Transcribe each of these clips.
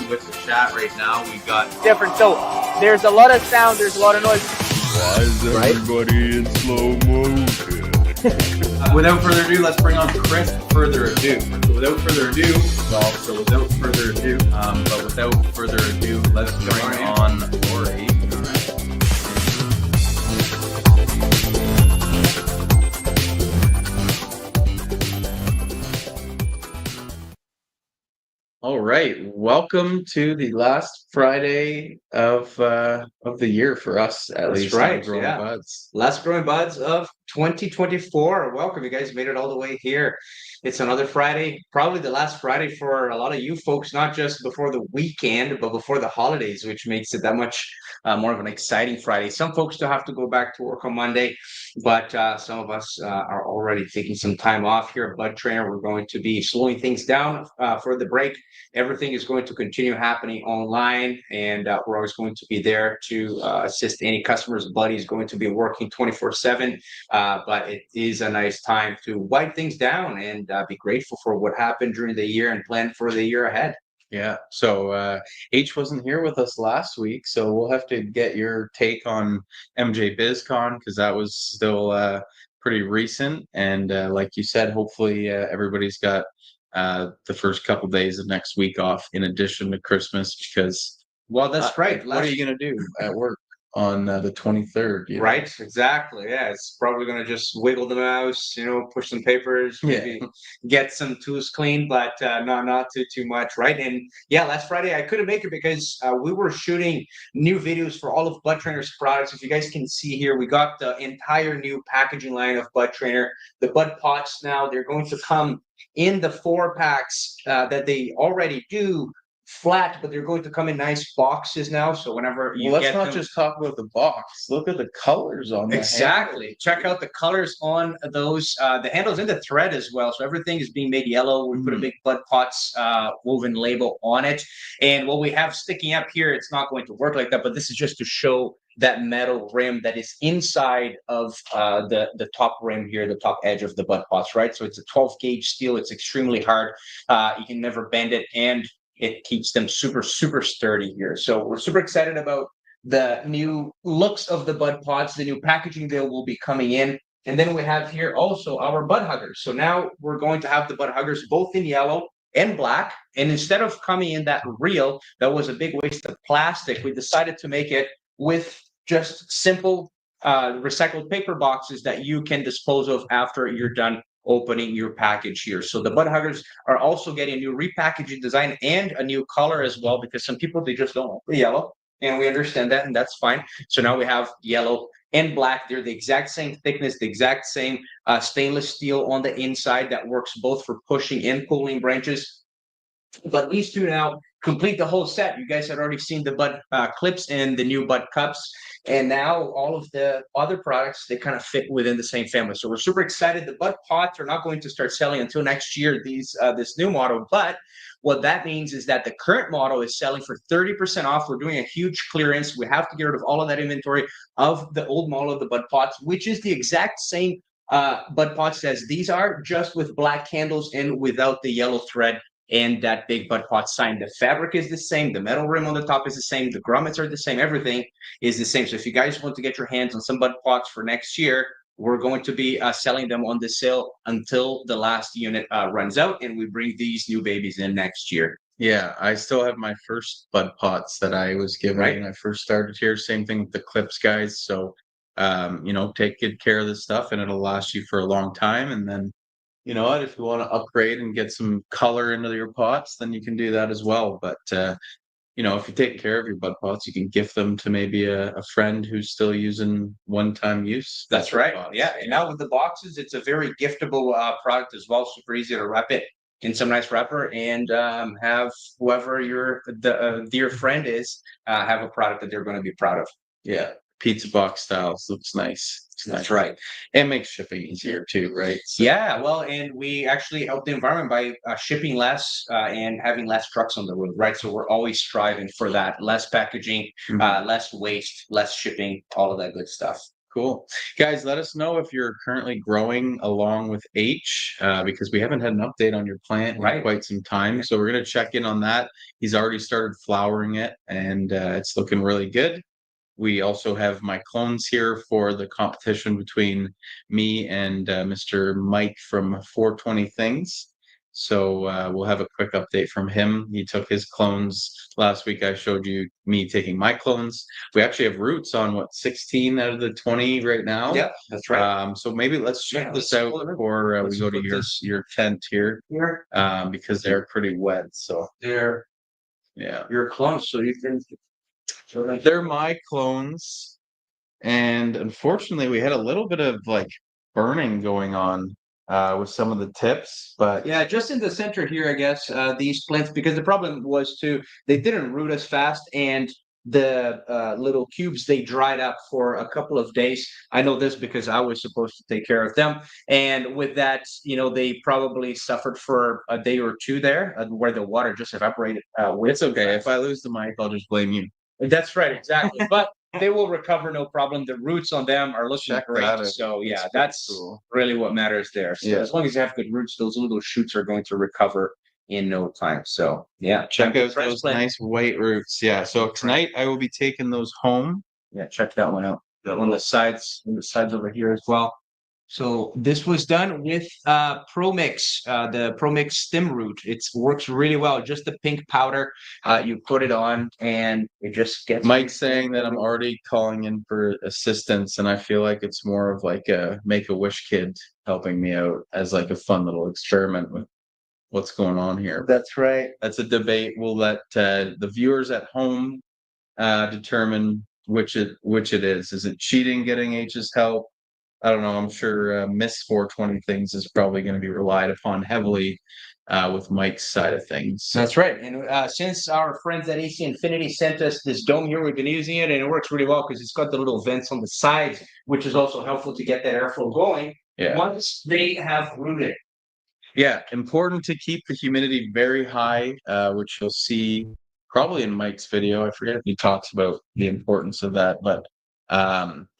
with the chat right now. We got different. So there's a lot of sound, there's a lot of noise. Why is everybody in slow motion? Without further ado, let's bring on Chris. Further ado. So without further ado, let's bring on Lori. All right, welcome to the last Friday of the year for us, at That's least. right, Growin yeah. Buds. Last Growin Buds of 2024. Welcome, you guys made it all the way here. It's another Friday, probably the last Friday for a lot of you folks, not just before the weekend, but before the holidays, which makes it that much more of an exciting Friday. Some folks still have to go back to work on Monday, but some of us are already taking some time off here at BudTrainer. We're going to be slowing things down for the break. Everything is going to continue happening online, and we're always going to be there to assist any customers. Buddy is going to be working 24/7, but it is a nice time to wipe things down and be grateful for what happened during the year and plan for the year ahead. Yeah, so H wasn't here with us last week, so we'll have to get your take on MJ BizCon because that was still pretty recent. And like you said, hopefully everybody's got the first couple days of next week off in addition to Christmas because, well, that's right. What are you going to do at work on the 23rd? Right, exactly. Yeah, it's probably going to just wiggle the mouse, push some papers, maybe get some tools clean, but not too much, right? And yeah, last Friday I couldn't make it because we were shooting new videos for all of BudTrainer's products. If you guys can see here, we got the entire new packaging line of BudTrainer. The Bud Pots now, they're going to come in the 4-packs that they already do flat, but they're going to come in nice boxes now. So whenever you let's get not them, just talk about the box. Look at the colors on the exactly. Check out the colors on those, the handles and the thread as well. So everything is being made yellow. We put a big Bud Pots woven label on it. And what we have sticking up here, it's not going to work like that, but this is just to show that metal rim that is inside of the top rim here, the top edge of the Bud Pots, right? So it's a 12 gauge steel. It's extremely hard. You can never bend it, and it keeps them super sturdy here. So we're super excited about the new looks of the Bud Pots. The new packaging deal will be coming in. And then we have here also our Bud Huggers. So now we're going to have the Bud Huggers both in yellow and black. And instead of coming in that reel, that was a big waste of plastic, we decided to make it with just simple recycled paper boxes that you can dispose of after you're done opening your package here. So the Bud Huggers are also getting a new repackaging design and a new color as well, because some people, they just don't want the yellow, and we understand that, and that's fine. So now we have yellow and black. They're the exact same thickness, the exact same stainless steel on the inside that works both for pushing and pulling branches. But these two now complete the whole set. You guys had already seen the Bud clips and the new Bud cups. And now all of the other products, they kind of fit within the same family. So we're super excited. The Bud Pots are not going to start selling until next year, this new model. But what that means is that the current model is selling for 30% off. We're doing a huge clearance. We have to get rid of all of that inventory of the old model of the Bud Pots, which is the exact same Bud Pots as these are, just with black handles and without the yellow thread and that big Bud Pot sign. The fabric is the same. The metal rim on the top is the same. The grommets are the same. Everything is the same. So if you guys want to get your hands on some Bud Pots for next year, we're going to be selling them on the sale until the last unit runs out, and we bring these new babies in next year. Yeah, I still have my first Bud Pots that I was given when I first started here. Same thing with the clips, guys. So, take good care of this stuff, and it'll last you for a long time. And then, you know what, if you want to upgrade and get some color into your pots, then you can do that as well. But if you take care of your Bud Pots, you can gift them to maybe a friend who's still using one-time use. That's right. Yeah. And now with the boxes, it's a very giftable product as well. Super easy to wrap it in some nice wrapper and have whoever your dear friend is have a product that they're going to be proud of. Yeah. Pizza box styles. Looks nice. That's right. It makes shipping easier too, right? So, yeah, well, and we actually help the environment by shipping less and having less trucks on the road, right? So we're always striving for that. Less packaging, less waste, less shipping, all of that good stuff. Cool. Guys, let us know if you're currently growing along with H, because we haven't had an update on your plant in quite some time. So we're going to check in on that. He's already started flowering it, and it's looking really good. We also have my clones here for the competition between me and Mr. Mike from 420 Things. So we'll have a quick update from him. He took his clones last week. I showed you me taking my clones. We actually have roots on what 16 out of the 20 right now. Yeah, that's right. So maybe let's check this out before we go to your tent here, because they're pretty wet. So They're your clones, so you can. They're my clones, and unfortunately, we had a little bit of like burning going on with some of the tips, but Yeah, just in the center here, I guess, these plants, because the problem was they didn't root as fast, and the little cubes, they dried up for a couple of days. I know this because I was supposed to take care of them. And with that, they probably suffered for a day or two there where the water just evaporated. It's okay. If I lose the mic, I'll just blame you. That's right, exactly. But they will recover, no problem. The roots on them are looking great. So yeah, that's really what matters there. So as long as you have good roots, those little shoots are going to recover in no time. So yeah, check out those nice white roots. Yeah. So tonight I will be taking those home. Yeah, check that one out. On the sides over here as well. So this was done with ProMix, the ProMix stem root. It works really well. Just the pink powder, you put it on, and it just gets. Mike's saying that I'm already calling in for assistance, and I feel like it's more of like a Make-A-Wish kid helping me out as like a fun little experiment with what's going on here. That's right. That's a debate. We'll let the viewers at home determine which it is. Is it cheating getting H's help? I don't know. I'm sure Miss 420 Things is probably going to be relied upon heavily with Mike's side of things. That's right. And since our friends at AC Infinity sent us this dome here, we've been using it, and it works really well because it's got the little vents on the sides, which is also helpful to get that airflow going once they have rooted. Yeah, important to keep the humidity very high, which you'll see probably in Mike's video. I forget if he talks about the importance of that, but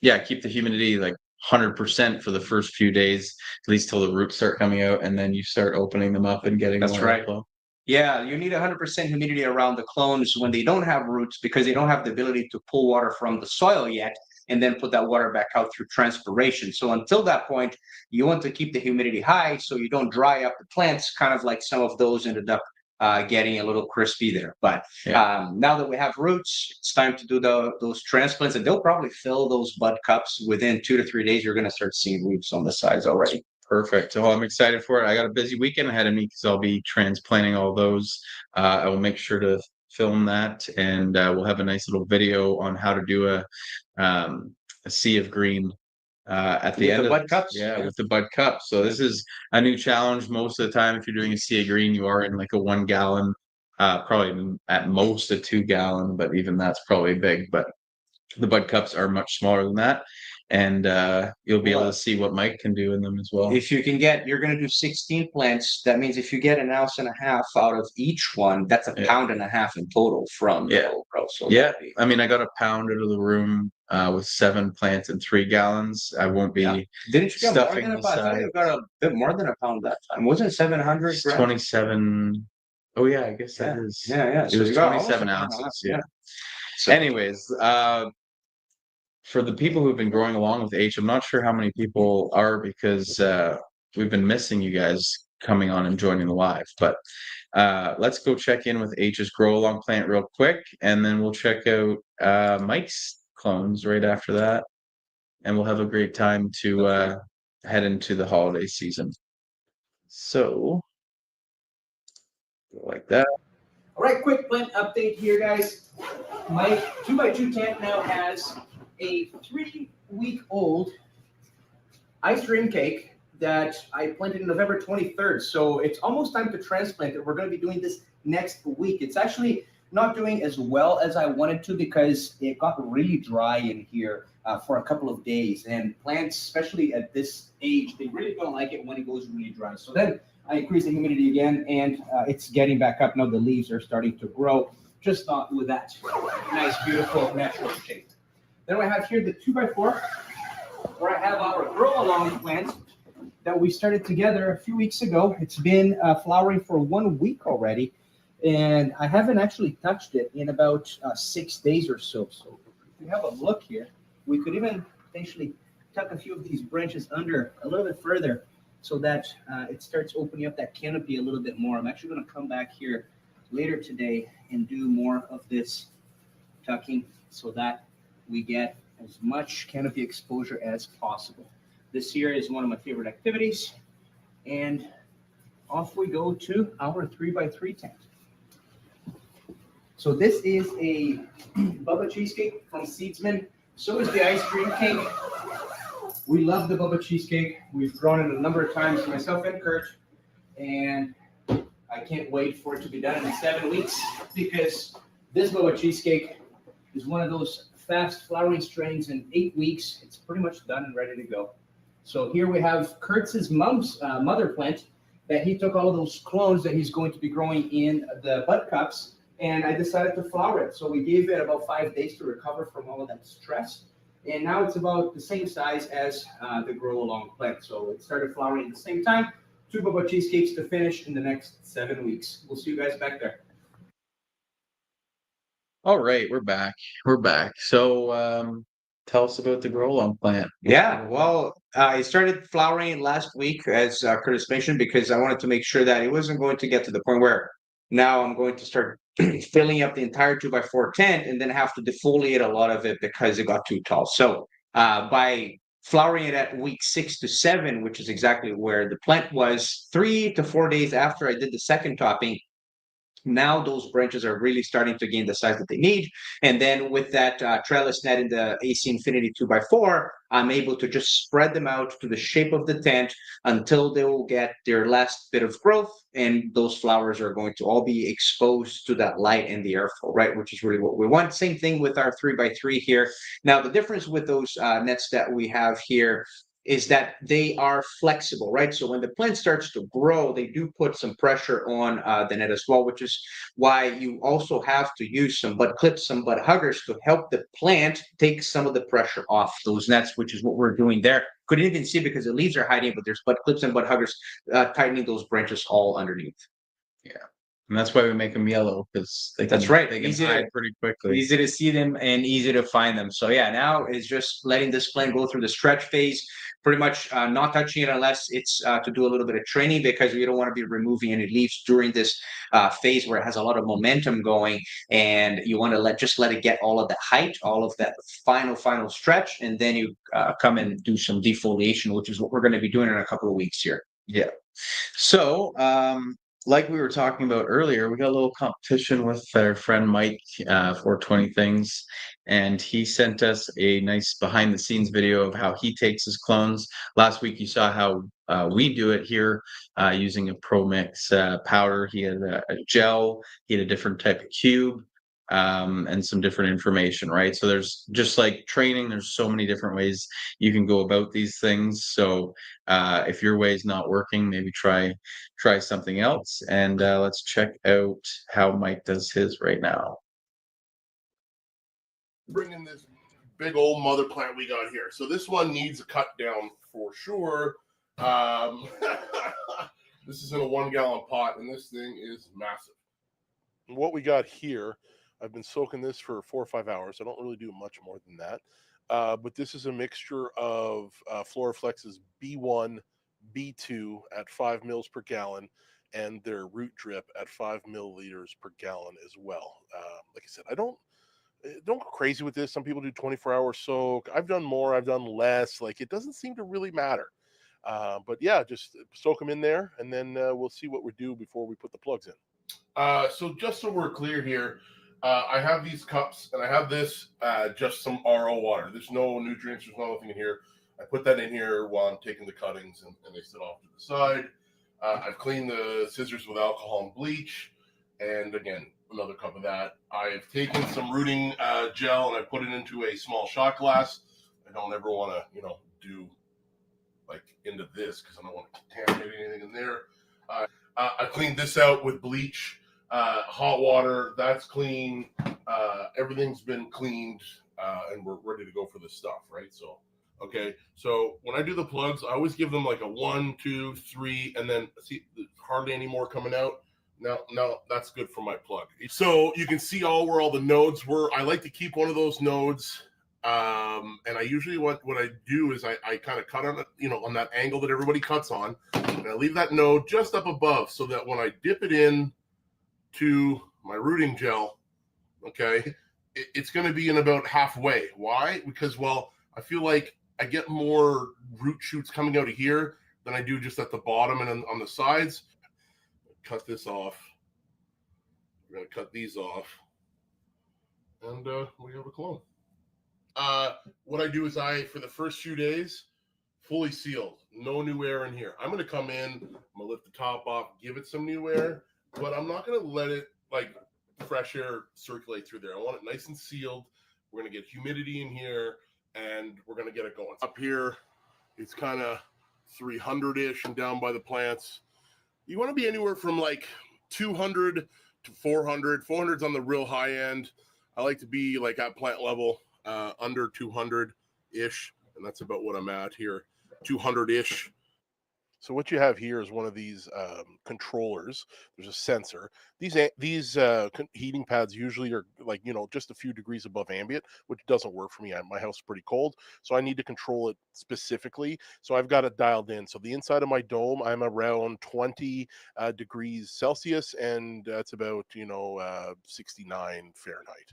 yeah, keep the humidity like 100% for the first few days, at least till the roots start coming out, and then you start opening them up and getting more airflow. Yeah, you need 100% humidity around the clones when they don't have roots, because they don't have the ability to pull water from the soil yet and then put that water back out through transpiration. So until that point, you want to keep the humidity high so you don't dry up the plants, kind of like some of those ended up getting a little crispy there. But now that we have roots, it's time to do those transplants, and they'll probably fill those bud cups within 2 to 3 days. You're going to start seeing roots on the sides already. Perfect. Well, I'm excited for it. I got a busy weekend ahead of me because I'll be transplanting all those. I will make sure to film that, and we'll have a nice little video on how to do a sea of green at the end of bud cups. Yeah, with the bud cups. So this is a new challenge. Most of the time, if you're doing a sea of green, you are in like a 1 gallon, probably at most a 2 gallon, but even that's probably big. But the bud cups are much smaller than that, and you'll be able to see what Mike can do in them as well. If you can you're going to do 16 plants. That means if you get 1.5 ounces out of each one, that's 1.5 pounds in total from the whole row. So I mean, I got 1 pound out of the room with 7 plants and 3 gallons. I won't be Didn't you get stuffing more than I thought you got a bit more than 1 pound that time. Wasn't it 700 grams? 27. Oh yeah, I guess that is. Yeah. It was 27 ounces. Yeah. So, anyways, for the people who've been growing along with H, I'm not sure how many people are, because we've been missing you guys coming on and joining the live. But let's go check in with H's grow along plant real quick, and then we'll check out Mike's clones right after that, and we'll have a great time to head into the holiday season. So, like that. All right, quick plant update here, guys. My 2x2 tent now has a 3-week-old ice cream cake that I planted in November 23rd. So it's almost time to transplant it. We're going to be doing this next week. It's actually not doing as well as I wanted to because it got really dry in here for a couple of days. And plants, especially at this age, they really don't like it when it goes really dry. So then I increased the humidity again, and it's getting back up. Now the leaves are starting to grow, just not with that nice, beautiful, natural shape. Then I have here the 2x4 where I have our grow along plant that we started together a few weeks ago. It's been flowering for 1 week already, and I haven't actually touched it in about 6 days or so. So if we have a look here, we could even potentially tuck a few of these branches under a little bit further so that it starts opening up that canopy a little bit more. I'm actually going to come back here later today and do more of this tucking so that we get as much canopy exposure as possible. This here is one of my favorite activities, and off we go to our 3x3 tent. So this is a Bubba cheesecake from Seedsman. So is the ice cream cake. We love the Bubba cheesecake. We've grown it a number of times, myself and Kurt, and I can't wait for it to be done in 7 weeks, because this Bubba cheesecake is one of those fast flowering strains. In 8 weeks, it's pretty much done and ready to go. So here we have Kurtz's mom's mother plant that he took all of those clones that he's going to be growing in the bud cups, and I decided to flower it. So we gave it about 5 days to recover from all of that stress. And now it's about the same size as the grow along plant. So it started flowering at the same time. 2 Bubba cheesecakes to finish in the next 7 weeks. We'll see you guys back there. All right, we're back. We're back. So tell us about the grow along plant. Yeah, well, I started flowering last week, as Curtis mentioned, because I wanted to make sure that it wasn't going to get to the point where now I'm going to start filling up the entire 2x4 tent and then have to defoliate a lot of it because it got too tall. So by flowering it at week 6 to 7, which is exactly where the plant was, 3 to 4 days after I did the second topping, now those branches are really starting to gain the size that they need. And then with that trellis net in the AC Infinity 2x4, I'm able to just spread them out to the shape of the tent until they will get their last bit of growth. And those flowers are going to all be exposed to that light and the airflow, right? Which is really what we want. Same thing with our 3x3 here. Now, the difference with those nets that we have here is that they are flexible, right? So when the plant starts to grow, they do put some pressure on the net as well, which is why you also have to use some bud clips, some bud huggers to help the plant take some of the pressure off those nets, which is what we're doing there. Couldn't even see because the leaves are hiding, but there's bud clips and bud huggers tightening those branches all underneath. Yeah. And that's why we make them yellow, because That's right. They can hide pretty quickly. Easy to see them and easy to find them. So yeah, now it's just letting this plant go through the stretch phase, pretty much not touching it unless it's to do a little bit of training, because we don't want to be removing any leaves during this phase where it has a lot of momentum going, and you want to just let it get all of the height, all of that final stretch, and then you come and do some defoliation, which is what we're going to be doing in a couple of weeks here. Yeah. So, like we were talking about earlier, we got a little competition with our friend Mike, 420 Things, and he sent us a nice behind the scenes video of how he takes his clones. Last week, you saw how we do it here using a Pro Mix powder. He had a gel, he had a different type of cube, and some different information, right? So there's just like training, there's so many different ways you can go about these things. So if your way is not working, maybe try something else. And let's check out how Mike does his right now. Bringing this big old mother plant we got here. So this one needs a cut down for sure. This is in a 1 gallon pot, and this thing is massive. What we got here, I've been soaking this for 4 or 5 hours. I don't really do much more than that. But this is a mixture of Floraflex's B1, B2 at 5 mils per gallon, and their root drip at 5 milliliters per gallon as well. Like I said, I don't go crazy with this. Some people do 24-hour soak. I've done more. I've done less. Like, it doesn't seem to really matter. But yeah, just soak them in there, and then we'll see what we do before we put the plugs in. So just so we're clear here, I have these cups, and I have this just some RO water. There's no nutrients. There's nothing in here. I put that in here while I'm taking the cuttings, and they sit off to the side. I've cleaned the scissors with alcohol and bleach, and again, another cup of that. I've taken some rooting gel, and I put it into a small shot glass. I don't ever want to, do like into this because I don't want to contaminate anything in there. I cleaned this out with bleach, hot water. That's clean. Everything's been cleaned, and we're ready to go for this stuff, right? So Okay, so when I do the plugs, I always give them like a 1, 2, 3, and then see hardly any more coming out. Now that's good for my plug. So you can see where all the nodes were. I like to keep one of those nodes, and I usually what I do is I kind of cut on on that angle that everybody cuts on, and I leave that node just up above so that when I dip it in to my rooting gel, okay, it's going to be in about halfway. Why? Because I feel like I get more root shoots coming out of here than I do just at the bottom and on the sides. Cut this off. We're going to cut these off. And we have a clone. What I do is for the first few days, fully sealed. No new air in here. I'm going to come in. I'm going to lift the top off, give it some new air. But I'm not going to let it, fresh air circulate through there. I want it nice and sealed. We're going to get humidity in here. And we're going to get it going. Up here, it's kind of 300-ish and down by the plants. You want to be anywhere from 200 to 400. 400's on the real high end. I like to be at plant level, under 200-ish, and that's about what I'm at here, 200-ish. So what you have here is one of these controllers. There's a sensor. These heating pads usually are just a few degrees above ambient, which doesn't work for me. My house is pretty cold, so I need to control it specifically. So I've got it dialed in. So the inside of my dome, I'm around 20 degrees Celsius, and that's about 69 Fahrenheit.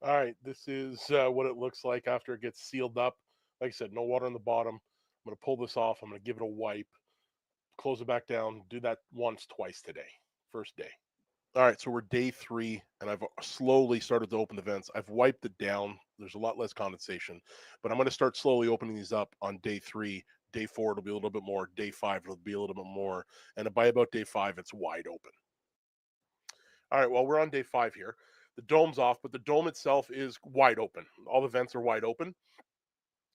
All right, this is what it looks like after it gets sealed up. Like I said, no water on the bottom. I'm going to pull this off. I'm going to give it a wipe, close it back down, do that twice today, first day. All right, so we're day 3, and I've slowly started to open the vents. I've wiped it down. There's a lot less condensation, but I'm going to start slowly opening these up on day 3. Day 4, it'll be a little bit more. Day 5, it'll be a little bit more. And by about day 5, it's wide open. All right, well, we're on day 5 here. The dome's off, but the dome itself is wide open. All the vents are wide open.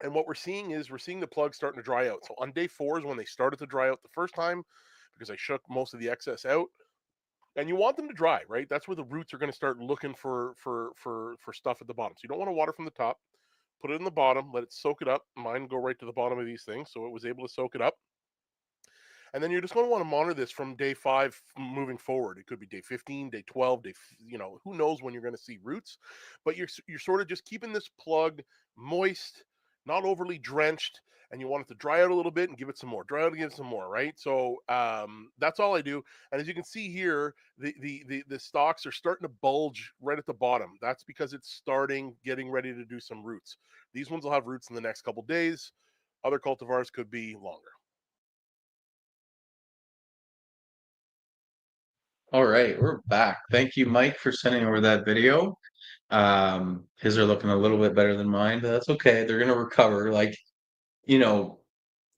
And what we're seeing the plugs starting to dry out. So on day 4 is when they started to dry out the first time, because I shook most of the excess out. And you want them to dry, right? That's where the roots are going to start looking for stuff at the bottom. So you don't want to water from the top. Put it in the bottom, let it soak it up. Mine go right to the bottom of these things, so it was able to soak it up. And then you're just going to want to monitor this from day 5 moving forward. It could be day 15, day 12, who knows when you're going to see roots. But you're sort of just keeping this plug moist, not overly drenched, and you want it to dry out a little bit and give it some more. Dry out and give it some more, right? So that's all I do. And as you can see here, the stalks are starting to bulge right at the bottom. That's because it's getting ready to do some roots. These ones will have roots in the next couple days. Other cultivars could be longer. All right, we're back. Thank you, Mike, for sending over that video. His are looking a little bit better than mine, but that's okay. They're gonna recover.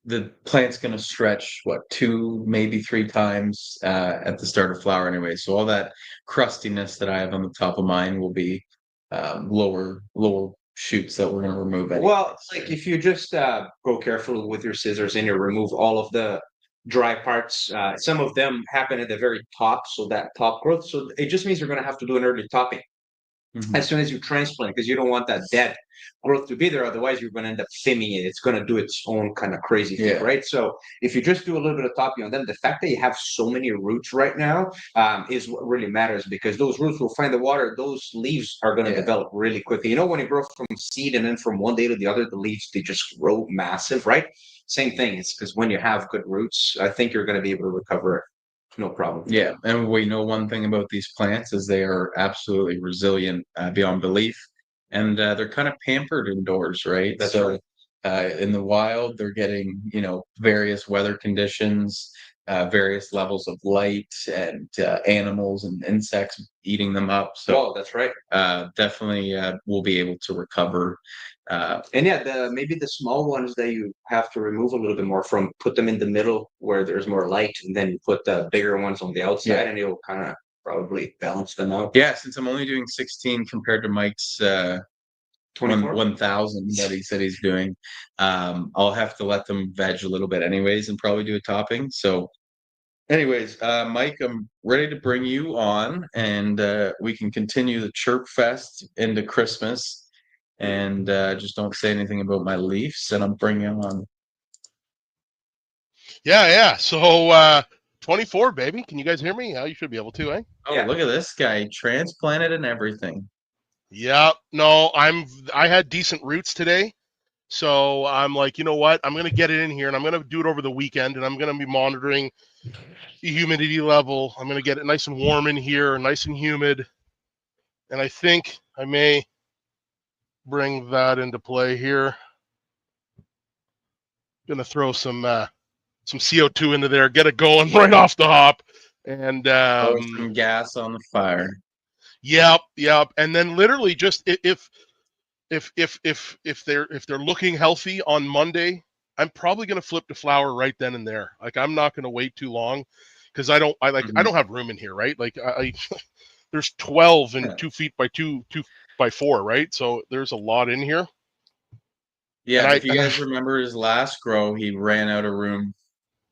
The plant's gonna stretch 2, maybe 3 times at the start of flower anyway. So all that crustiness that I have on the top of mine will be lower shoots that we're gonna remove. Well, if you just go careful with your scissors and you remove all of the dry parts, some of them happen at the very top, so that top growth. So it just means you're going to have to do an early topping as soon as you transplant, because you don't want that dead growth to be there. Otherwise, you're going to end up thinning it. It's going to do its own kind of crazy thing, right? So if you just do a little bit of topping on them, the fact that you have so many roots right now is what really matters, because those roots will find the water. Those leaves are going to develop really quickly. When you grow from seed and then from one day to the other, the leaves, they just grow massive, right? Same thing. It's because when you have good roots, I think you're going to be able to recover it. No problem. Yeah, and we know one thing about these plants is they are absolutely resilient beyond belief, and they're kind of pampered indoors, right? That's right. In the wild, they're getting various weather conditions, various levels of light, and animals and insects eating them up. So that's right. Definitely, we'll be able to recover. And maybe the small ones that you have to remove a little bit more from, put them in the middle where there's more light, and then you put the bigger ones on the outside, and it'll kind of probably balance them out. Yeah, since I'm only doing 16 compared to Mike's 1,000 that he said he's doing, I'll have to let them veg a little bit anyways and probably do a topping. So anyways, Mike, I'm ready to bring you on, and we can continue the Chirp Fest into Christmas. and just don't say anything about my Leafs, and I'm bringing on. Yeah. So 24, baby. Can you guys hear me? You should be able to, eh? Oh, Yeah. look at this guy, transplanted and everything. Yeah. No, I had decent roots today. So I'm like, you know what? I'm gonna get it in here and I'm gonna do it over the weekend and I'm gonna be monitoring the humidity level. I'm gonna get it nice and warm in here, nice and humid. And I think I may bring that into play here. Gonna throw some CO2 into there, get it going right off the hop. And Throw some gas on the fire. yep. And then literally just if they're looking healthy on Monday, I'm probably going to flip to flower right then and there. Like I'm not going to wait too long because I don't have room in here, right? Like I there's 12 and 2 feet by 2 by 4, right? So there's a lot in here. Yeah, And if you guys remember his last grow, he ran out of room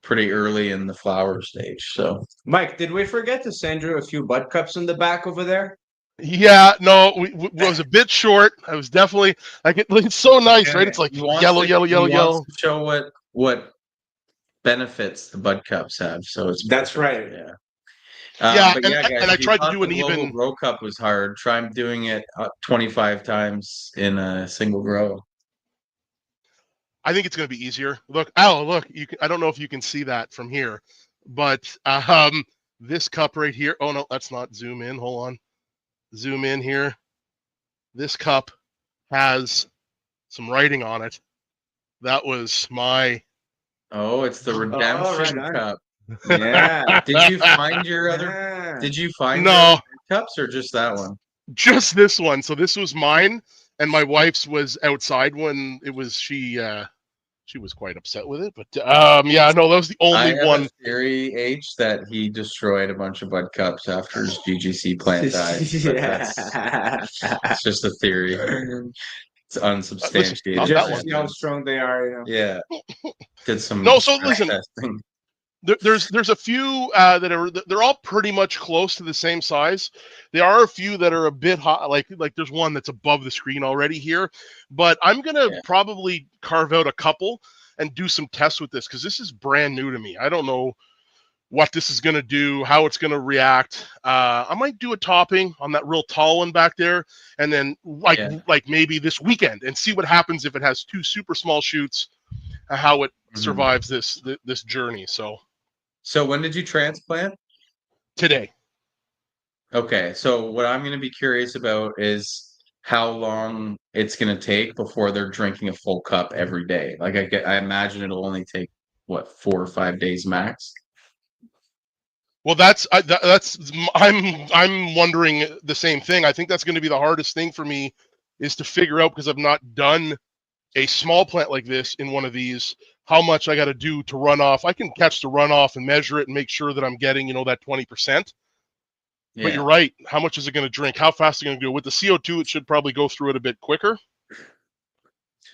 pretty early in the flower stage. So Mike, did we forget to send you a few bud cups in the back over there? yeah, no, we was a bit short. I was definitely like it's so nice, right? It's like he wants yellow, to, yellow, he yellow, wants yellow. to show what benefits the bud cups have. So it's That's perfect. right. Yeah. Yeah, But yeah, guys, and I if you tried to thought do the an global even. grow cup was hard, try doing it 25 times in a single grow. I think it's going to be easier. Look, you can, I don't know if you can see that from here, but this cup right here. Oh no, that's not zoom in. Hold on, zoom in here. This cup has some writing on it. That was my. Oh, it's the redemption right on. cup. Yeah. Did you find your other? Yeah. Did you find your other No, cups or just that one? just this one. So this was mine, and my wife's was outside when it was she was quite upset with it. But yeah, no, that was the I only have a one. theory, H, that he destroyed a bunch of bud cups after his GGC plant died. But Yeah. it's just a theory. It's Listen, unsubstantiated. not that Just to one. see how strong they are, Yeah, did some No, so stress listen, testing. there's a few they're all pretty much close to the same size. There are a few that are a bit hot, like there's one that's above the screen already here, but I'm gonna Yeah. probably carve out a couple and do some tests with this because this is brand new to me. I don't know what this is gonna do, how it's gonna react. I might do a topping on that real tall one back there, and then Yeah. like maybe this weekend and see what happens if it has two super small shoots, how it Mhm. survives this journey. So when did you transplant? Today. Okay, so what I'm going to be curious about is how long it's going to take before they're drinking a full cup every day. Like I imagine it'll only take what 4 or 5 days max. Well, I'm wondering the same thing. I think that's going to be the hardest thing for me is to figure out because I've not done a small plant like this in one of these. How much I got to do to run off? I can catch the runoff and measure it and make sure that I'm getting that 20%. But you're Yeah, right. How much is it going to drink? How fast is it going to go? With the CO2, it should probably go through it a bit quicker.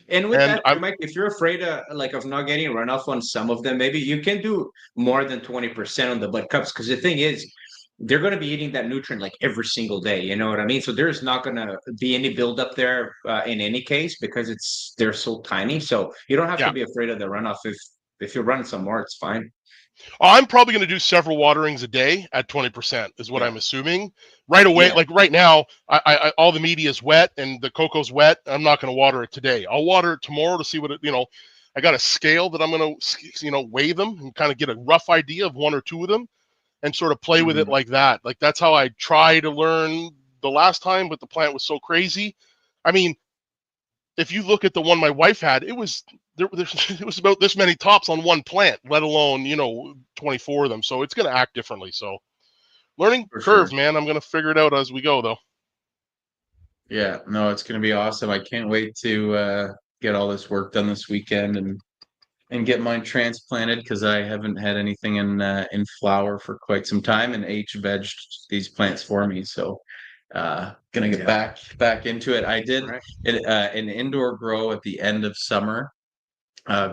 And with And that, I'm Mike, if you're afraid of not getting runoff on some of them, maybe you can do more than 20% on the bud cups. Because the thing is, they're going to be eating that nutrient like every single day. You know what I mean? So there's not going to be any buildup there in any case because they're so tiny. So you don't have yeah. to be afraid of the runoff. If you run some more, it's fine. I'm probably going to do several waterings a day at 20% is what yeah, I'm assuming. Right away, yeah. like right now, I all the media is wet and the cocoa's wet. I'm not going to water it today. I'll water it tomorrow to see what I got a scale that I'm going to, weigh them and kind of get a rough idea of one or two of them and sort of play with it Mhm. like that. Like that's how I try to learn the last time, but the plant was so crazy. I mean, if you look at the one my wife had, it was it was about this many tops on one plant, let alone 24 of them. So it's going to act differently. So learning For curve, sure. man. I'm going to figure it out as we go, though. Yeah, no, it's going to be awesome. I can't wait to get all this work done this weekend and get mine transplanted because I haven't had anything in flower for quite some time, and H vegged these plants for me. So gonna get back into it. I did Right. an indoor grow at the end of summer,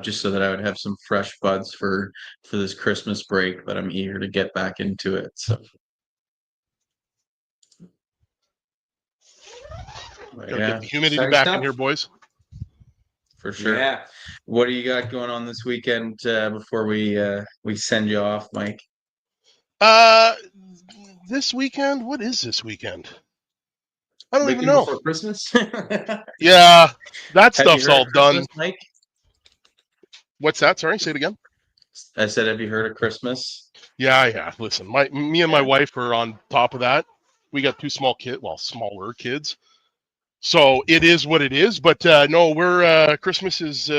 just so that I would have some fresh buds for this Christmas break. But I'm eager to get back into it. So Gotta Yeah, get the humidity Exciting back stuff. in here, boys. for sure. Yeah. What do you got going on this weekend before we send you off, Mike? Uh, this weekend, what is this weekend? I don't even Weekend know. before Christmas? Yeah, that Have you stuff's heard all of done. Christmas, Mike? What's that? Sorry, say it again. I said, have you heard of Christmas? Yeah. Listen, me and my Yeah. wife are on top of that. We got two smaller kids. So it is what it is. But no, we're Christmas is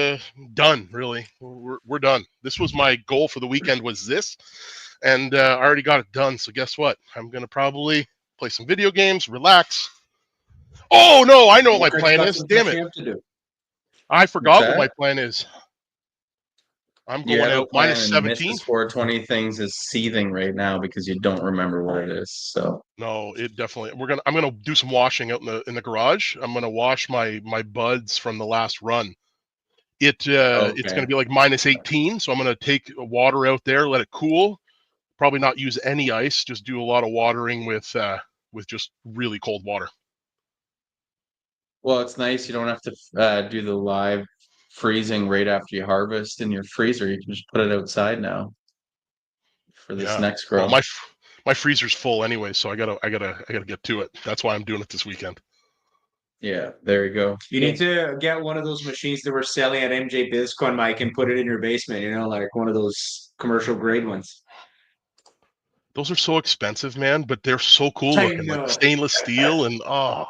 done. Really, we're done. This was my goal for the weekend. Was this, and I already got it done. So guess what? I'm gonna probably play some video games, relax. Oh no, I know what What my kind of plan stuff is. does Damn that it, you have to do? I What's forgot what my that? plan is. I'm You going have a out plan, minus and 17. Mrs. 420 things is seething right now because you don't remember what it is. So No, it definitely. I'm gonna do some washing out in the garage. I'm gonna wash my buds from the last run. It's okay. gonna be like minus 18, so I'm gonna take water out there, let it cool. Probably not use any ice. Just do a lot of watering with just really cold water. Well, it's nice. You don't have to do the live freezing right after you harvest in your freezer. You can just put it outside now for this Yeah. next Well, grow. my freezer's full anyway, so I gotta get to it. That's why I'm doing it this weekend. Yeah, there you go. You need to get one of those machines that we're selling at MJ BizCon, Mike, and put it in your basement, like one of those commercial grade ones. Those are so expensive, man, but they're so cool I looking, like the know. stainless steel and oh.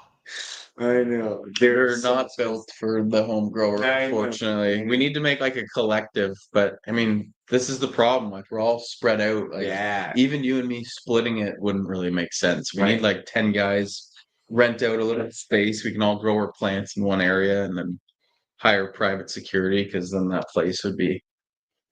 I know. They're not built for the home grower, I know. unfortunately. We need to make like a collective, but I mean, this is the problem. Like we're all spread out. Like Yeah. even you and me splitting it wouldn't really make sense. We Right. need like 10 guys, rent out a little space. We can all grow our plants in one area and then hire private security because then that place would be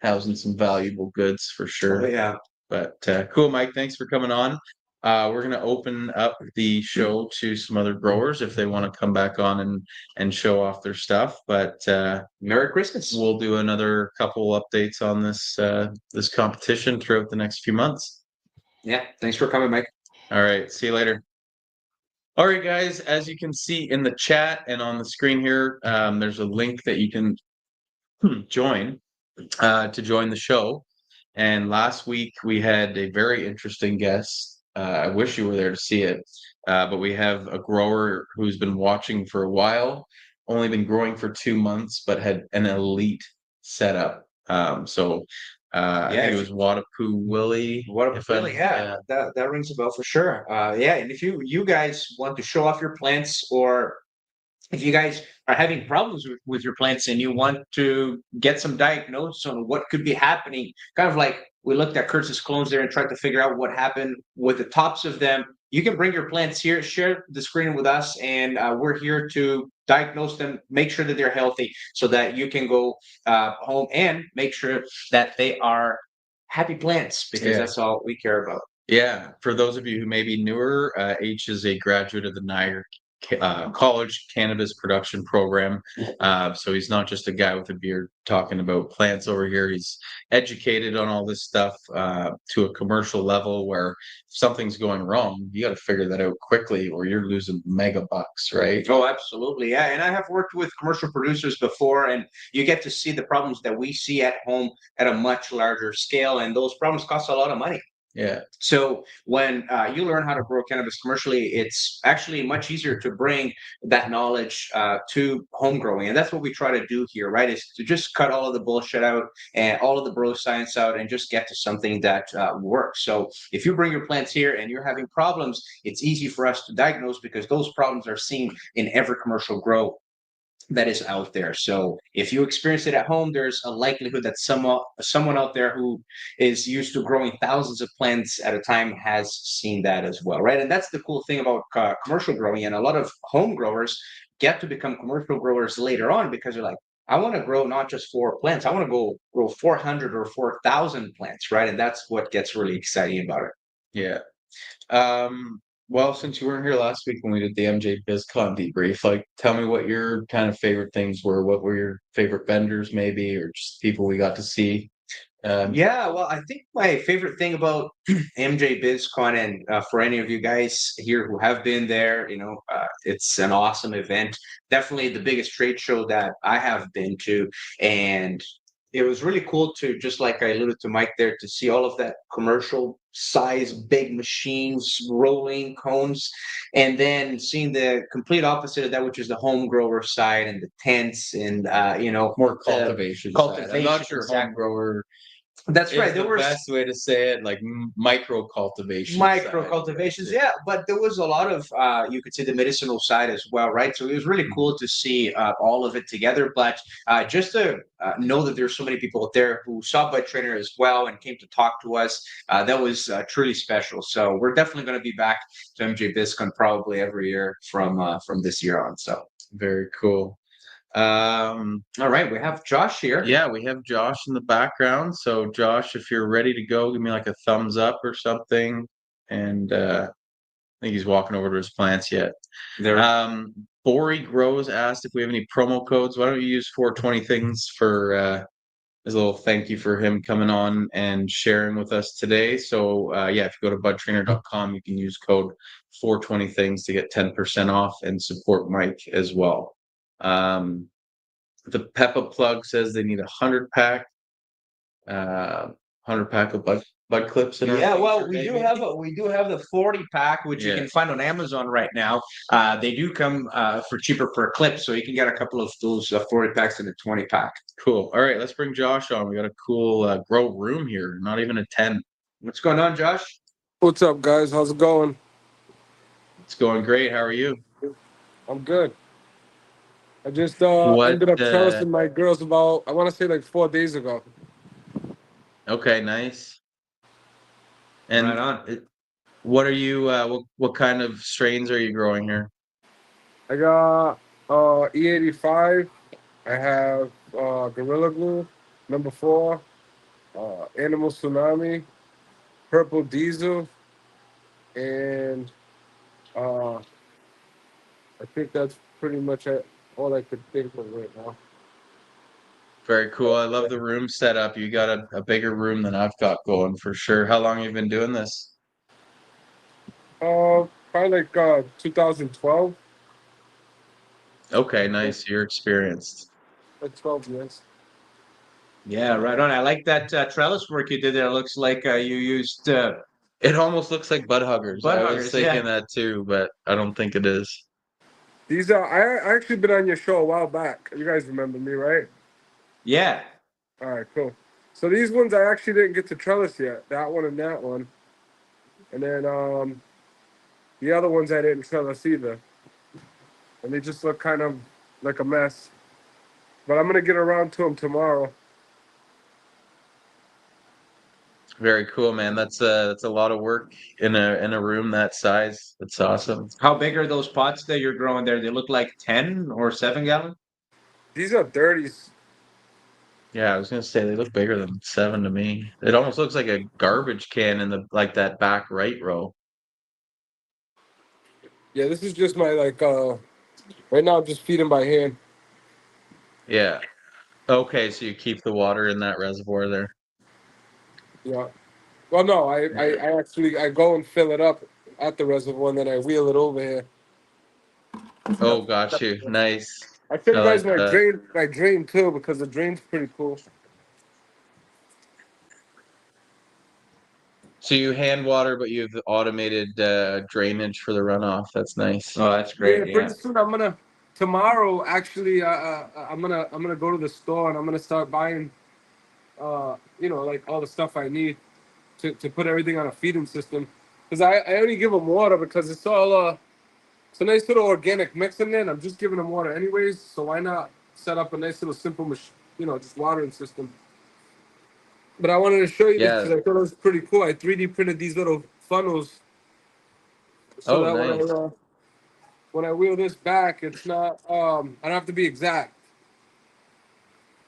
housing some valuable goods for Oh, sure. yeah. But cool, Mike. Thanks for coming on. We're gonna open up the show to some other growers if they want to come back on and show off their stuff. But Merry Christmas. we'll do another couple updates on this competition throughout the next few months. Yeah. Thanks for coming, Mike. All right. See you later. All right, guys. As you can see in the chat and on the screen here, there's a link that you can join to join the show. And last week we had a very interesting guest. I wish you were there to see it, but we have a grower who's been watching for a while, only been growing for 2 months, but had an elite setup. I think it was Wadapu Willie. Yeah, that rings a bell for sure. Yeah, and if you guys want to show off your plants, or if you guys are having problems with your plants and you want to get some diagnosis on what could be happening, kind of like we looked at Kurtz's clones there and tried to figure out what happened with the tops of them, you can bring your plants here, share the screen with us, and we're here to diagnose them, make sure that they're healthy so that you can go home and make sure that they are happy plants, because that's all we care about. Yeah, for those of you who may be newer, H is a graduate of the Niagara College Cannabis Production Program. So he's not just a guy with a beard talking about plants over here. He's educated on all this stuff to a commercial level where if something's going wrong, you got to figure that out quickly or you're losing mega bucks, right? Oh, absolutely. Yeah. And I have worked with commercial producers before, and you get to see the problems that we see at home at a much larger scale. And those problems cost a lot of money. Yeah. So when you learn how to grow cannabis commercially, it's actually much easier to bring that knowledge to home growing. And that's what we try to do here, right? Is to just cut all of the bullshit out and all of the bro science out and just get to something that works. So if you bring your plants here and you're having problems, it's easy for us to diagnose because those problems are seen in every commercial grow that is out there. So if you experience it at home, there's a likelihood that someone out there who is used to growing thousands of plants at a time has seen that as well, right? And that's the cool thing about commercial growing. And a lot of home growers get to become commercial growers later on because they're like, I want to grow not just 4 plants, I want to go grow 400 or 4,000 plants, right? And that's what gets really exciting about it. Yeah. Well, since you weren't here last week when we did the MJ BizCon debrief, like tell me what your kind of favorite things were. What were your favorite vendors maybe, or just people we got to see? Yeah, well, I think my favorite thing about MJ BizCon, and for any of you guys here who have been there, it's an awesome event. Definitely the biggest trade show that I have been to, and it was really cool to, just like I alluded to Mike there, to see all of that commercial size, big machines, rolling cones, and then seeing the complete opposite of that, which is the home grower side and the tents, and more cultivation side. I'm not sure home exactly. grower That's right. is There the was best way to say it, like micro cultivation. micro cultivations, yeah, but there was a lot of you could say the medicinal side as well, right? So it was really cool to see all of it together. But just to know that there's so many people out there who saw BudTrainer as well and came to talk to us, that was truly special. So we're definitely going to be back to MJ BizCon probably every year from this year on. So Very cool. all right, we have Josh here. Yeah, we have Josh in the background. So Josh, if you're ready to go, give me like a thumbs up or something. And I think he's walking over to his plants yet. There. Bori Grows asked if we have any promo codes. Why don't you use 420 things for as a little thank you for him coming on and sharing with us today. So yeah, if you go to budtrainer.com, you can use code 420 things to get 10% off and support Mike as well. The Peppa Plug says they need 100 pack of bud clips in our Yeah, well, freezer, we do have the 40 pack, which you Yeah. can find on Amazon right now. They do come for cheaper per clip, so you can get a couple of those 40 packs in a 20 pack. Cool. All right, let's bring Josh on. We got a cool grow room here. Not even a tent. What's going on, Josh? What's up, guys? How's it going? It's going great. How are you? I'm good. I just What? ended up trellising my girls about, I want to say like 4 days ago. Okay, nice. And Right on. what are you? What kind of strains are you growing here? I got E85. I have Gorilla Glue, number 4, Animal Tsunami, Purple Diesel, and I think that's pretty much all I could think of right now. Very cool. I love the room setup. You got a bigger room than I've got going for sure. How long have you been doing this? Probably like 2012. Okay, nice. You're experienced. Like 12 years. Yeah, right on. I like that trellis work you did there. It looks like you used It almost looks like bud huggers. Bud I huggers, was thinking yeah. that too, but I don't think it is. These are, I actually been on your show a while back. You guys remember me, right? Yeah. All right, cool. So these ones I actually didn't get to trellis yet. That one and that one. And then the other ones I didn't trellis either. And they just look kind of like a mess. But I'm going to get around to them tomorrow. Very cool, man. That's a lot of work in a room that size. That's awesome. How big are those pots that you're growing there? They look like 10 or 7 gallon? These are 30s. Yeah, I was gonna say they look bigger than 7 to me. It almost looks like a garbage can in the like that back right row. Yeah, this is just my right now I'm just feeding by hand. Yeah. Okay, so you keep the water in that reservoir there. Yeah. Well, no, I actually I go and fill it up at the reservoir and then I wheel it over here. Oh, got you. Nice. I show I you guys like that. my drain too, because the drain's pretty cool. So you hand water, but you have the automated drainage for the runoff. That's nice. Oh, that's great. Yeah, pretty soon tomorrow actually I'm gonna go to the store and I'm gonna start buying like all the stuff I need to put everything on a feeding system, because I only give them water because it's all it's a nice little organic mix in there, and I'm just giving them water anyways, so why not set up a nice little simple just watering system. But I wanted to show you this Yeah. because I thought it was pretty cool. I 3D printed these little funnels so Oh, that nice. when I wheel this back, it's not I don't have to be exact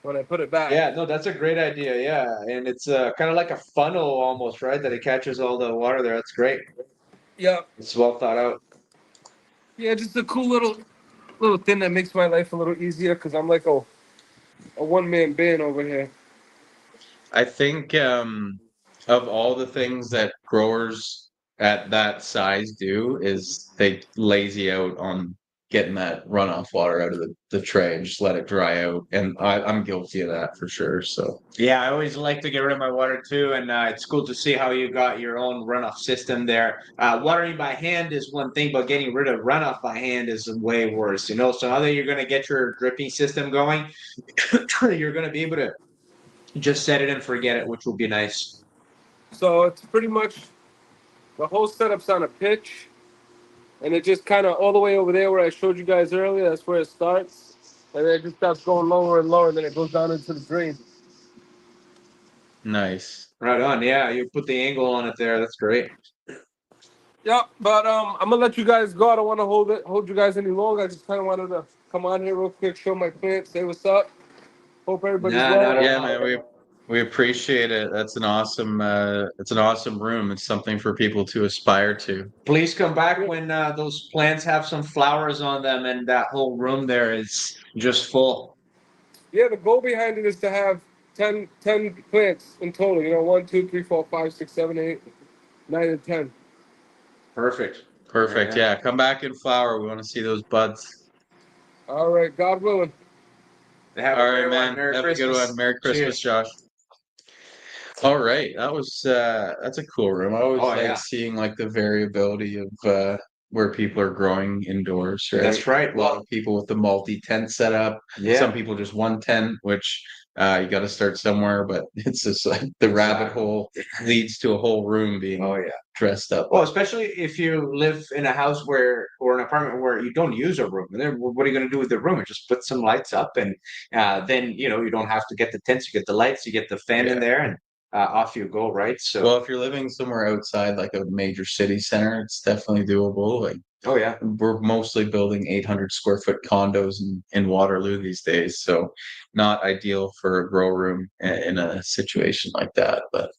when I put it back. Yeah, no, that's a great idea. Yeah, and it's kind of like a funnel almost, right? That it catches all the water there. That's great. Yeah. It's well thought out. Yeah, just a cool little thing that makes my life a little easier because I'm like a one-man band over here. I think of all the things that growers at that size do is they lazy out on getting that runoff water out of the tray and just let it dry out. And I'm guilty of that for sure. So Yeah, I always like to get rid of my water too, and it's cool to see how you got your own runoff system there. Watering by hand is one thing, but getting rid of runoff by hand is way worse. So now that you're going to get your dripping system going, you're going to be able to just set it and forget it, which will be nice. So it's pretty much the whole setup's on a pitch, and it just kind of all the way over there where I showed you guys earlier. That's where it starts, and then it just starts going lower and lower, and then it goes down into the drain. nice. Right on. Yeah, you put the angle on it there. That's great. Yeah, but I'm gonna let you guys go. I don't want to hold you guys any longer. I just kind of wanted to come on here real quick, show my plants, say what's up. Hope everybody's Nah, well. not at Yeah, all. man, we appreciate it. That's an awesome it's an awesome room. It's something for people to aspire to. Please come back when those plants have some flowers on them and that whole room there is just full. Yeah, the goal behind it is to have 10 plants in total. 1, 2, 3, 4, 5, 6, 7, 8, 9, and 10. Perfect. Perfect. Yeah, come back in flower. We want to see those buds. All right, God willing. Have All a right, great one. man. Merry Have a good one. Christmas. Merry Christmas, Cheers. Josh. All right. That's a cool room. I always Oh, like yeah. seeing like the variability of where people are growing indoors, right? That's right. A lot of people with the multi-tent setup. Yeah. Some people just one tent, which you got to start somewhere, but it's just like the rabbit Exactly. hole leads to a whole room being Oh, yeah. dressed up. Well, especially if you live in a house or an apartment where you don't use a room. And then what are you going to do with the room? Just put some lights up, and then you don't have to get the tents. You get the lights, you get the fan in Yeah. there, and off you go. Right. So. Well, if you're living somewhere outside like a major city center, it's definitely doable. Like Oh yeah. we're mostly building 800 square foot condos in Waterloo these days, so not ideal for a grow room in a situation like that. But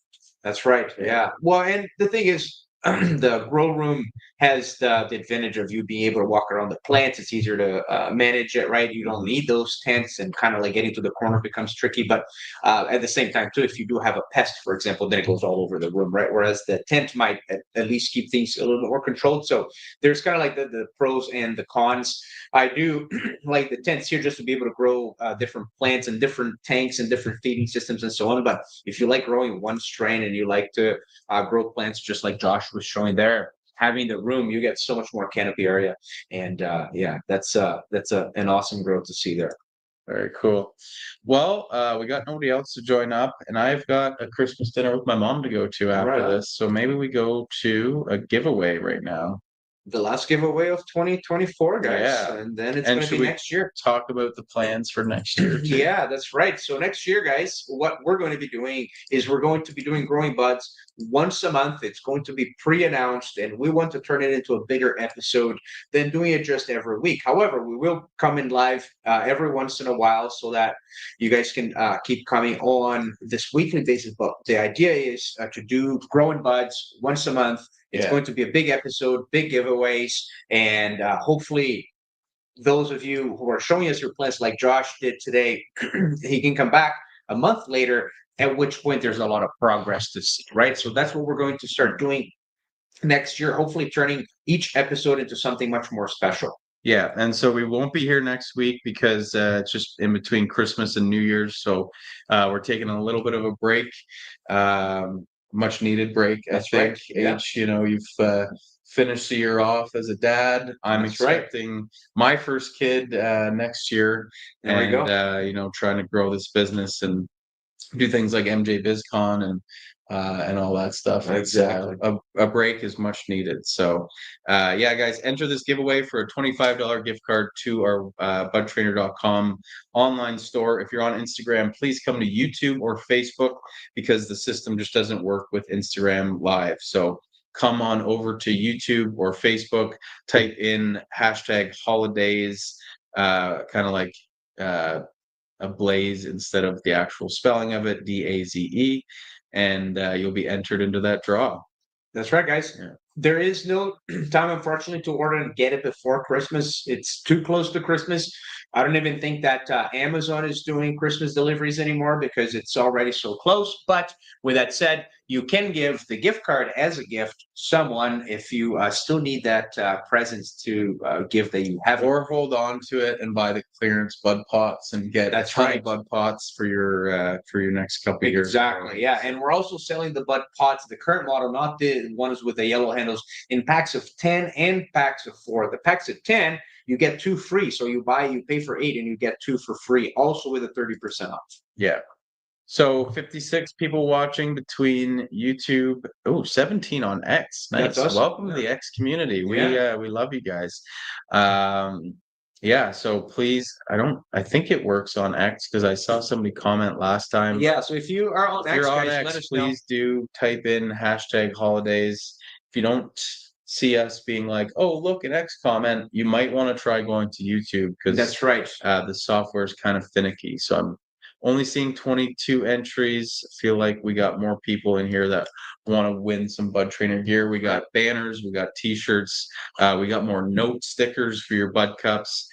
That's right. Yeah. Well, and the thing is, the grow room has the advantage of you being able to walk around the plants. It's easier to manage it, right? You don't need those tents, and kind of like getting to the corner becomes tricky. But at the same time, too, if you do have a pest, for example, then it goes all over the room, right? Whereas the tent might at least keep things a little bit more controlled. So there's kind of like the pros and the cons. I do like the tents here just to be able to grow different plants and different tanks and different feeding systems and so on. But if you like growing one strain and you like to grow plants just like Josh was showing there, having the room, you get so much more canopy area. And yeah, that's an awesome growth to see there. very cool. Well, we got nobody else to join up, and I've got a Christmas dinner with my mom to go to after Right on. this. So maybe we go to a giveaway right now. The last giveaway of 2024, guys. Yeah. And then it's And going to should be we next year. talk about the plans for next year too? Yeah, that's right. So next year, guys, what we're going to be doing is we're going to be doing Growing Buds once a month. It's going to be pre-announced, and we want to turn it into a bigger episode than doing it just every week. However, we will come in live every once in a while so that you guys can keep coming on this weekly basis. But the idea is to do Growing Buds once a month. It's going to be a big episode, big giveaways, and hopefully those of you who are showing us your plants like Josh did today, he can come back a month later, at which point there's a lot of progress to see, right? So that's what we're going to start doing next year, hopefully turning each episode into something much more special. Yeah, and so we won't be here next week because it's just in between Christmas and New Year's. So we're taking a little bit of a break, much needed break. That's I think. right. Yeah. You've finished the year off as a dad. I'm That's right. expecting my first kid next year, There we go. and trying to grow this business and do things like MJ BizCon and all that stuff. Exactly. A break is much needed. So yeah, guys, enter this giveaway for a $25 gift card to our BudTrainer.com online store. If you're on Instagram, please come to YouTube or Facebook because the system just doesn't work with Instagram Live. So come on over to YouTube or Facebook, type in #holidays, kind of like a blaze instead of the actual spelling of it, DAZE, and you'll be entered into that draw. That's right, guys. Yeah. There is no time, unfortunately, to order and get it before Christmas. It's too close to Christmas. I don't even think that Amazon is doing Christmas deliveries anymore because it's already so close. But with that said, you can give the gift card as a gift to someone if you still need that presents to give that you haven't. Or hold on to it and buy the clearance bud pots and get That's a ton right. of bud pots for your next couple of years. Exactly. Yeah. And we're also selling the bud pots, the current model, not the ones with the yellow handles, in packs of 10 and packs of 4. The packs of 10, you get 2 free. So you pay for 8 and you get 2 for free, also with a 30% off. Yeah. So 56 people watching between YouTube. Oh, 17 on X. Nice. That's awesome. Welcome to the X community. We love you guys. Yeah, so please, I think it works on X because I saw somebody comment last time. Yeah, so if you are on If X, you're on guys, X, let us know. please do type in #holidays. If you don't see us being like, oh, look, an X comment, you might want to try going to YouTube because That's right. the software is kind of finicky. So I'm only seeing 22 entries. I feel like we got more people in here that want to win some BudTrainer gear. We got banners, we got t-shirts, we got more note stickers for your Bud Cups.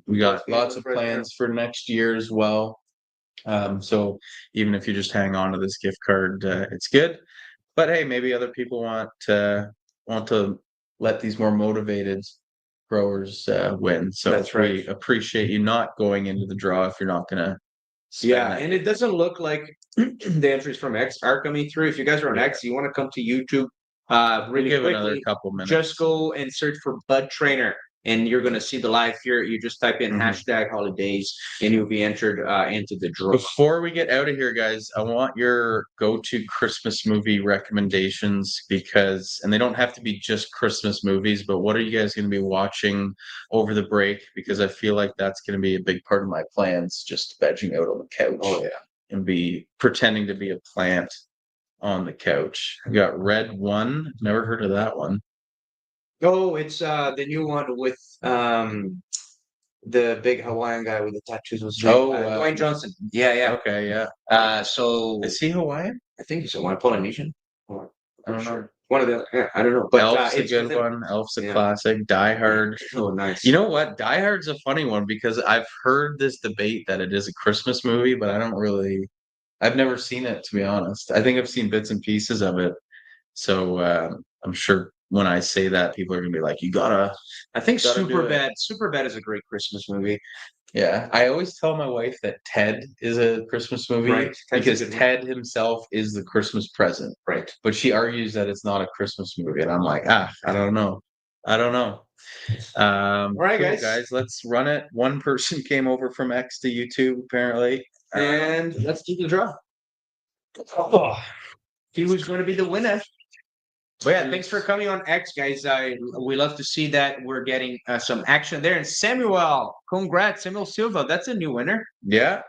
We got lots of plans for next year as well. So even if you just hang on to this gift card, it's good. But hey, maybe other people want to let these more motivated growers win. So That's right. we appreciate you not going into the draw if you're not gonna spend Yeah, that. and it doesn't look like the entries from X are coming through. If you guys are on X, you want to come to YouTube really give another quickly, couple minutes. just go and search for BudTrainer, and you're going to see the live here. You just type in #holidays, and you'll be entered into the draw. Before we get out of here, guys, I want your go-to Christmas movie recommendations and they don't have to be just Christmas movies, but what are you guys going to be watching over the break? Because I feel like that's going to be a big part of my plans, just vegging out on the couch. Oh, yeah. And be pretending to be a plant on the couch. We got Red One. Never heard of that one. Oh, it's the new one with the big Hawaiian guy with the tattoos. Was Dwayne Johnson. Yeah. Okay, yeah. So is he Hawaiian? I think he's Hawaiian, Polynesian. I don't know. One of the, I don't know. But Elf's a it's good one. Elf's a classic. Die Hard. Oh, nice. You know what? Die Hard's a funny one because I've heard this debate that it is a Christmas movie, but I've never seen it, to be honest. I think I've seen bits and pieces of it. So I'm sure when I say that, people are gonna be like, "You gotta." I think gotta do it. Superbad is a great Christmas movie. Yeah, I always tell my wife that Ted is a Christmas movie Right. because Ted himself is the Christmas present. Right. But she argues that it's not a Christmas movie, and I'm like, I don't know. All right, cool, guys, let's run it. One person came over from X to YouTube, apparently, and let's do the draw. Oh, he was going to be the winner. But yeah, thanks for coming on X, guys. We love to see that we're getting some action there. And Samuel, congrats, Samuel Silva. That's a new winner. Yeah.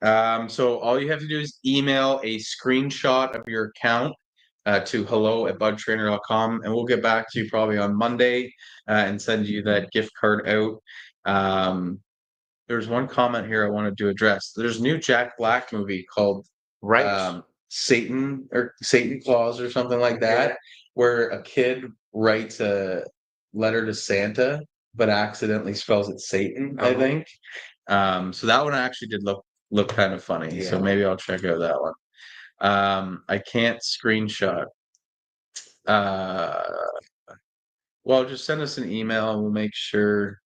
So all you have to do is email a screenshot of your account to hello@budtrainer.com, and we'll get back to you probably on Monday and send you that gift card out. There's one comment here I wanted to address. There's a new Jack Black movie called Satan Claus or something like that, where a kid writes a letter to Santa but accidentally spells it Satan, I think. So that one actually did look kind of funny. So maybe I'll check out that one. I can't screenshot. Well, just send us an email and we'll make sure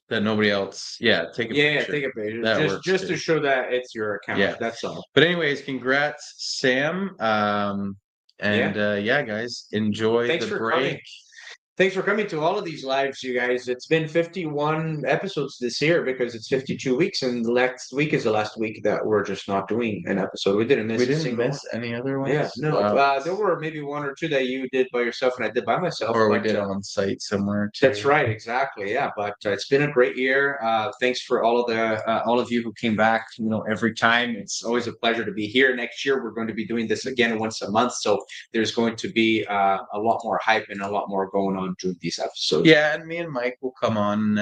that nobody else. Take a picture. Yeah, take a picture. Just to show that it's your account. Yeah. That's all. But anyways, congrats, Sam. Guys, enjoy the break. Coming. Thanks for coming to all of these lives, you guys. It's been 51 episodes this year because it's 52 weeks, and next week is the last week that we're just not doing an episode. We didn't miss any other ones. Yeah, no. There were maybe one or two that you did by yourself and I did by myself. Or we did on site somewhere too. That's right, exactly. Yeah, but it's been a great year. Thanks for all of you who came back. Every time. It's always a pleasure to be here. Next year we're going to be doing this again once a month, so there's going to be a lot more hype and a lot more going on during these episodes. Yeah, and me and Mike will come on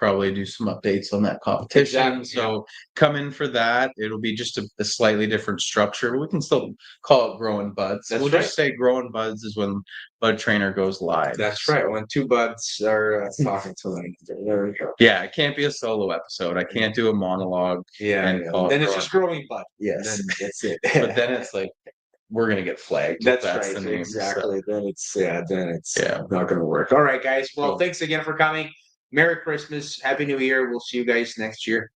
probably do some updates on that competition. Exactly, So come in for that. It'll be just a slightly different structure. We can still call it Growin Buds. That's We'll right. just say Growin Buds is when BudTrainer goes live. That's right. When two buds are talking to one another. There we go. Yeah, it can't be a solo episode. I can't do a monologue. Yeah. And call it Then it's Growin' just growing bud. Yes. Then that's it. But then it's like we're gonna get flagged. if That's right. the name, Exactly. Then it's Yeah. not going to work. All right, guys. Well, Cool. thanks again for coming. Merry Christmas. Happy New Year. We'll see you guys next year.